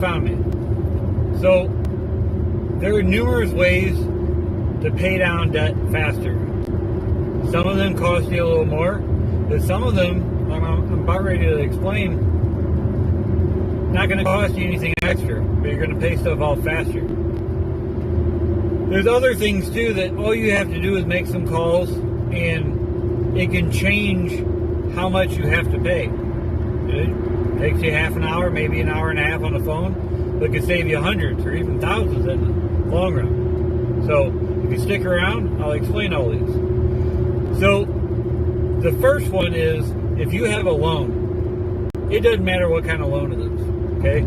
found me. So there are numerous ways to pay down debt faster. Some of them cost you a little more, but some of them, I'm about ready to explain, not going to cost you anything extra, but you're going to pay stuff off faster. There's other things too that all you have to do is make some calls and it can change how much you have to pay. It takes you half an hour, maybe an hour and a half on the phone, but it can save you hundreds or even thousands in the long run. So if you stick around, I'll explain all these. So the first one is if you have a loan, it doesn't matter what kind of loan it is, okay?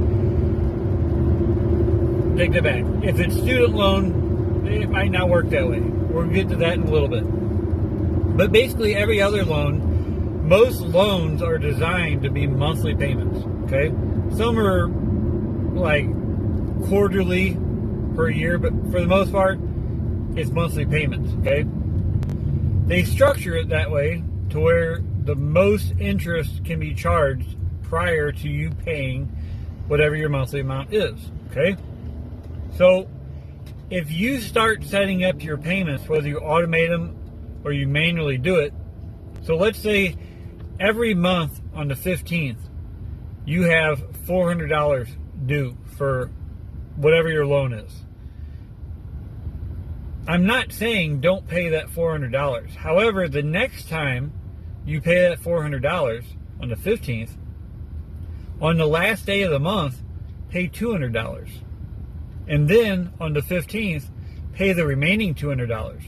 Take that back. If it's student loan, it might not work that way. We'll get to that in a little bit. But basically every other loan, most loans are designed to be monthly payments, okay? Some are like quarterly per year, but for the most part, it's monthly payments, okay? They structure it that way to where the most interest can be charged prior to you paying whatever your monthly amount is, okay? So if you start setting up your payments, whether you automate them or you manually do it, so let's say every month on the 15th, you have $400 due for whatever your loan is. I'm not saying don't pay that $400. However, the next time you pay that $400 on the 15th, on the last day of the month, pay $200. And then on the 15th, pay the remaining $200.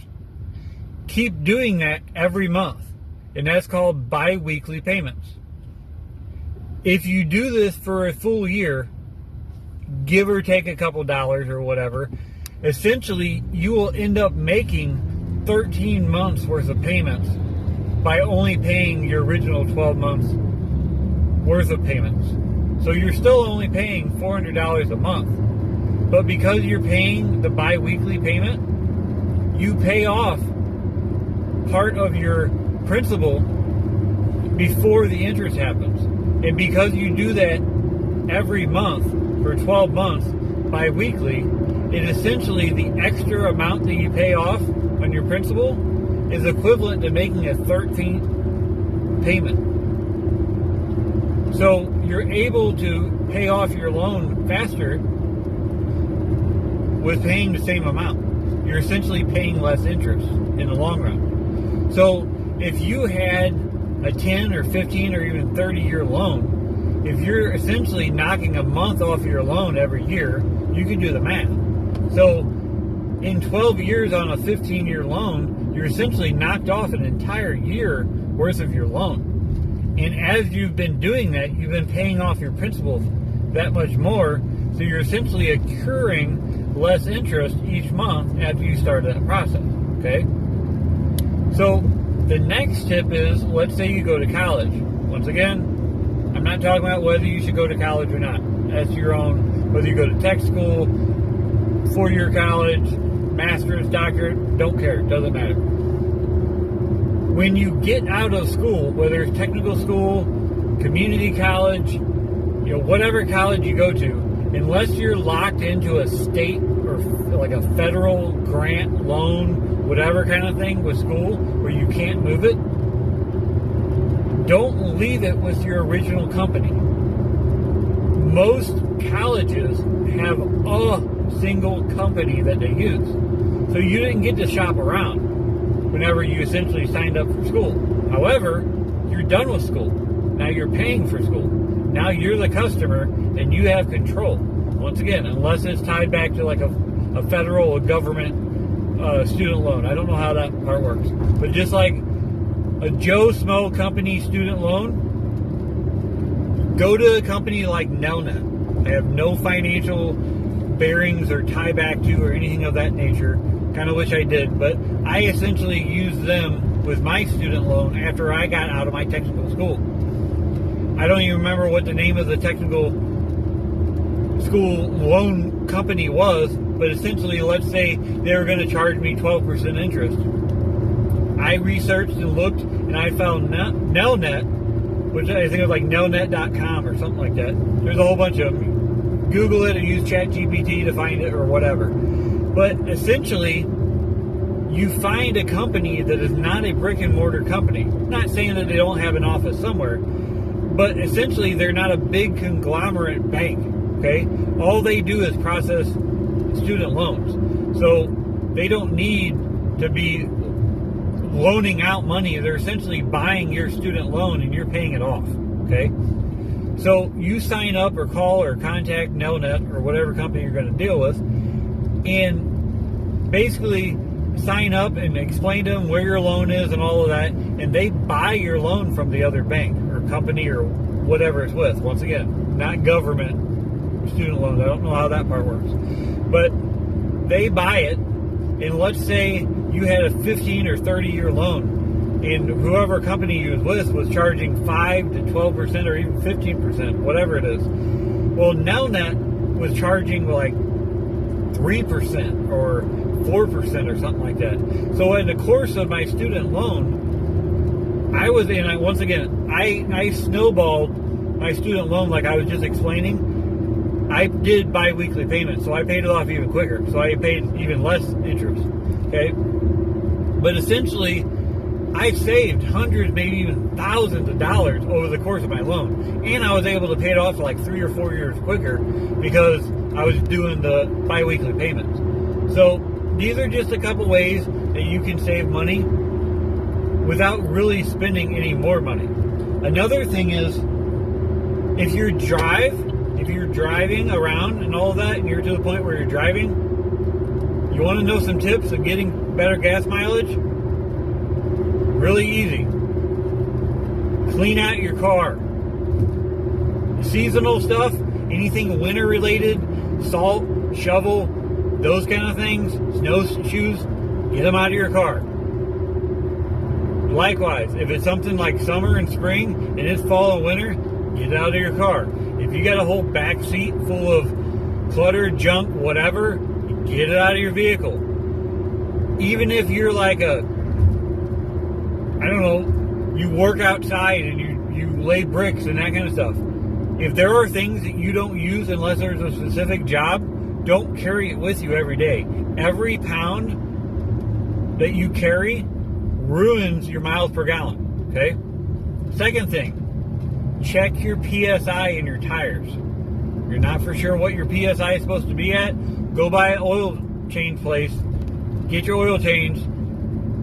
Keep doing that every month. And that's called bi-weekly payments. If you do this for a full year, give or take a couple dollars or whatever, essentially you will end up making 13 months worth of payments by only paying your original 12 months worth of payments. So you're still only paying $400 a month. But because you're paying the bi-weekly payment, you pay off part of your principal before the interest happens. And because you do that every month for 12 months bi-weekly, it essentially, the extra amount that you pay off on your principal is equivalent to making a 13th payment. So you're able to pay off your loan faster with paying the same amount. You're essentially paying less interest in the long run. So if you had a 10 or 15 or even 30-year loan, if you're essentially knocking a month off your loan every year, you can do the math. So in 12 years on a 15-year loan, you're essentially knocked off an entire year worth of your loan. And as you've been doing that, you've been paying off your principal that much more, so you're essentially accruing less interest each month after you start that process, okay? So the next tip is, let's say you go to college. Once again, I'm not talking about whether you should go to college or not. That's your own, whether you go to tech school, 4-year college, master's, doctorate, don't care, doesn't matter. When you get out of school, whether it's technical school, community college, whatever college you go to, unless you're locked into a state or like a federal grant, loan, whatever kind of thing with school where you can't move it, don't leave it with your original company. Most colleges have a single company that they use. So you didn't get to shop around whenever you essentially signed up for school. However, you're done with school. Now you're paying for school. Now you're the customer and you have control. Once again, unless it's tied back to like a federal or government student loan. I don't know how that part works. But just like a Joe Smo company student loan, go to a company like Nelnet. They have no financial bearings or tie back to or anything of that nature. Kind of wish I did, but I essentially used them with my student loan after I got out of my technical school. I don't even remember what the name of the technical school loan company was, but essentially, let's say they were going to charge me 12% interest. I researched and looked, and I found Nelnet, which I think was like nelnet.com or something like that. There's a whole bunch of them. Google it or use ChatGPT to find it or whatever. But essentially, you find a company that is not a brick and mortar company. Not saying that they don't have an office somewhere, but essentially they're not a big conglomerate bank. Okay, all they do is process student loans, so they don't need to be loaning out money. They're essentially buying your student loan and you're paying it off. Okay, so you sign up or call or contact Nelnet or whatever company you're going to deal with, and basically sign up and explain to them where your loan is and all of that, and they buy your loan from the other bank or company or whatever it's with. Once again, not government student loans. I don't know how that part works, but they buy it, and let's say you had a 15 or 30 year loan, and whoever company you was with was charging 5 to 12% or even 15%, whatever it is. Well, Nelnet was charging like 3% or 4% or something like that. So in the course of my student loan, once again, I snowballed my student loan like I was just explaining. I did bi-weekly payments, so I paid it off even quicker. So I paid even less interest. Okay? But essentially, I saved hundreds, maybe even thousands of dollars over the course of my loan. And I was able to pay it off for like 3 or 4 years quicker because I was doing the bi-weekly payments. So these are just a couple ways that you can save money without really spending any more money. Another thing is, if you're driving around and all that, and you're to the point where you're driving, you want to know some tips of getting better gas mileage? Really easy. Clean out your car. Seasonal stuff, anything winter related, salt, shovel, those kind of things, snowshoes, get them out of your car. Likewise, if it's something like summer and spring and it's fall and winter, get it out of your car. If you got a whole back seat full of clutter, junk, whatever, get it out of your vehicle. Even if you're like you work outside and you lay bricks and that kind of stuff. If there are things that you don't use unless there's a specific job, don't carry it with you every day. Every pound that you carry ruins your miles per gallon. Okay? Second thing, check your PSI in your tires. If you're not for sure what your PSI is supposed to be at, go by an oil change place, get your oil changed.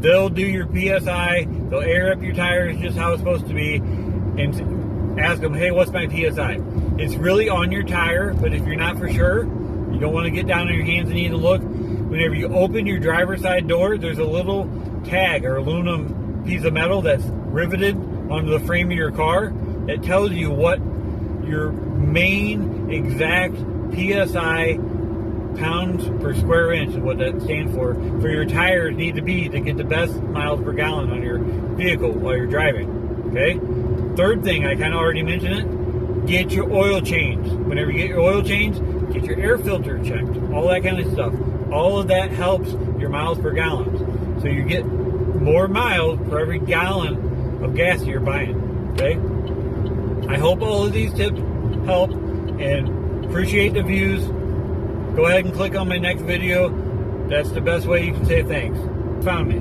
They'll do your PSI, they'll air up your tires just how it's supposed to be, and ask them, hey, what's my PSI? It's really on your tire, but if you're not for sure, you don't want to get down on your hands and knees and look. Whenever you open your driver's side door, there's a little tag or aluminum piece of metal that's riveted onto the frame of your car that tells you what your main exact PSI, pounds per square inch, is what that stands for your tires need to be to get the best miles per gallon on your vehicle while you're driving. Okay? Third thing, I kind of already mentioned it, get your oil changed. Whenever you get your oil changed, get your air filter checked, all that kind of stuff. All of that helps your miles per gallon. So you get more miles for every gallon of gas you're buying. Okay? I hope all of these tips help and appreciate the views. Go ahead and click on my next video. That's the best way you can say thanks. Found me.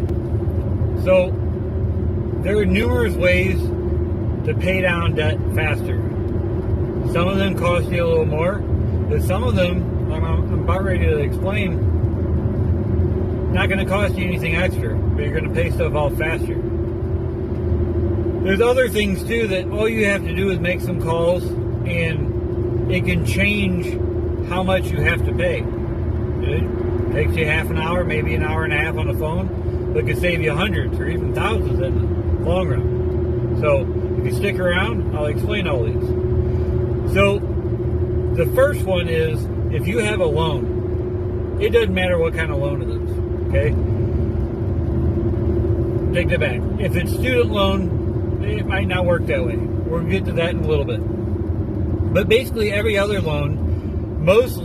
So there are numerous ways to pay down debt faster. Some of them cost you a little more, but some of them, I'm about ready to explain, not going to cost you anything extra, but you're going to pay stuff off faster. There's other things too that all you have to do is make some calls and it can change how much you have to pay. It takes you half an hour, maybe an hour and a half on the phone, but it can save you hundreds or even thousands in the long run. So if you stick around, I'll explain all these. So the first one is, if you have a loan, it doesn't matter what kind of loan it is. Okay? Take that back. If it's student loan, it might not work that way. We'll get to that in a little bit. But basically every other loan, most